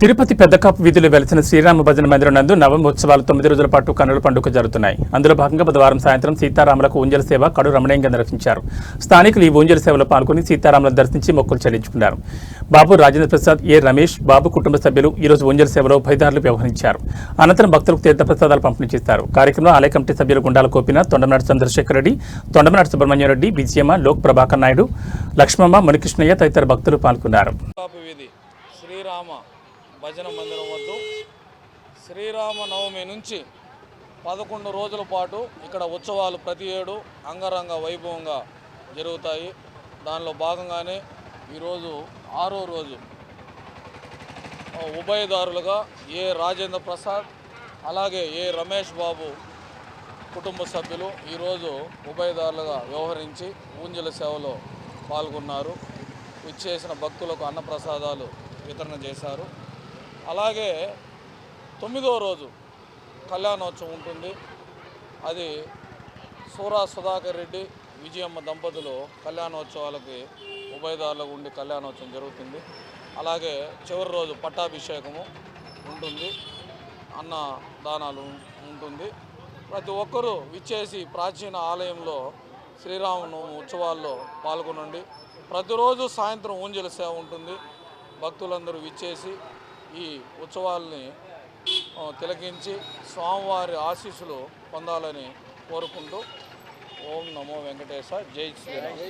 తిరుపతి పెద్దకాపు వీధిలో వెలిసిన శ్రీరామ భజన మందిరం నందు నవమోత్సవాలు 9 రోజుల పాటు కన్నుల పండుగ జరుగుతున్నాయి. అందులో భాగంగా బుధవారం సాయంత్రం సీతారాములకు ఊంజల సేవ కడు రమణీయంగా నిర్వహించారు. స్థానికులు ఈ ఊంజల సేవలో పాల్గొని సీతారాములను దర్శించి మొక్కులు చెల్లించుకున్నారు. బాబు రాజేంద్ర ప్రసాద్, ఏ రమేష్ బాబు కుటుంబ సభ్యులు ఈ రోజు ఊంజల సేవలో ఉభయదారులు వ్యవహరించారు. అనంతరం భక్తులకు తీర్థ ప్రసాదాలు పంపిణీ చేశారు. కార్యక్రమంలో ఆలయ కమిటీ సభ్యులు గుండాల గోపీనాథ్, తొండమనాటి చంద్రశేఖర్ రెడ్డి, తొండమనాటి సుబ్రహ్మణ్యం రెడ్డి, విజయమ్మ, లోక్ ప్రభాకర్ నాయుడు, లక్ష్మమ్మ, మునికృష్ణయ్య తదితర భక్తులు పాల్గొన్నారు. శ్రీరామ భజన మందిరం వద్ద శ్రీరామ నవమి నుంచి 11 రోజుల పాటు ఇక్కడ ఉత్సవాలు ప్రతి ఏడు అంగరంగ వైభవంగా జరుగుతాయి. దానిలో భాగంగానే ఈరోజు 6వ రోజు ఉభయదారులుగా ఏ రాజేంద్ర ప్రసాద్ అలాగే ఏ రమేష్ బాబు కుటుంబ సభ్యులు ఈరోజు ఉభయదారులుగా వ్యవహరించి ఊంజల సేవలో పాల్గొన్నారు. ఇచ్చేసిన భక్తులకు అన్నప్రసాదాలు వితరణ చేశారు. అలాగే 9వ రోజు కళ్యాణోత్సవం ఉంటుంది. అది సూరా సుధాకర్ రెడ్డి, విజయమ్మ దంపతులు కళ్యాణోత్సవాలకి ఉభయదారులకు ఉండి కళ్యాణోత్సవం జరుగుతుంది. అలాగే చివరి రోజు పట్టాభిషేకము ఉంటుంది, అన్న దానాలు ఉంటుంది. ప్రతి ఒక్కరూ విచ్చేసి ప్రాచీన ఆలయంలో శ్రీరామనవమి ఉత్సవాల్లో పాల్గొనండి. ప్రతిరోజు సాయంత్రం ఊంజల సేవ ఉంటుంది. భక్తులందరూ విచ్చేసి ఈ ఉత్సవాల్ని తిలకించి స్వామివారి ఆశీస్సులు పొందాలని కోరుకుంటూ ఓం నమో వెంకటేశ, జై శ్రీరామ్.